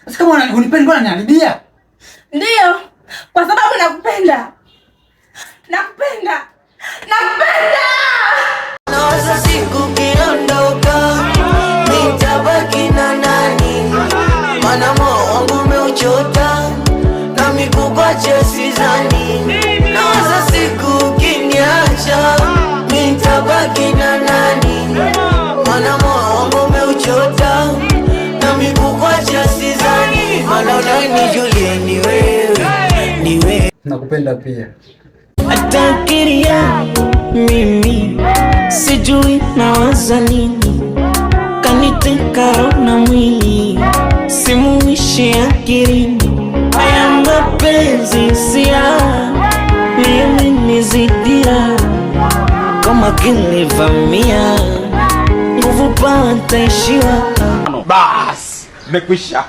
Sasa kama unipendi mbona unaniharibia? Ndio. Kwa sababu nakupenda. Nakupenda. Nakupenda. Nawaza siku kiondoka, nitabaki na nani? Maana moyo wangu umeuchota, na mikuacha sidhani. Nawaza siku kiniacha, nitabaki na nani? Maana moyo wangu umeuchota, na mikuacha sidhani. Maana unanijulia ni wewe, ni wewe. Nakupenda pia. Atakiria mimi sijui nawaza nini, kaniteka na mwili simuishi akilini. Haya mapenzi sia mimi nizidia, kama kinivamia nguvu pataishiwa. Bas, mekwisha.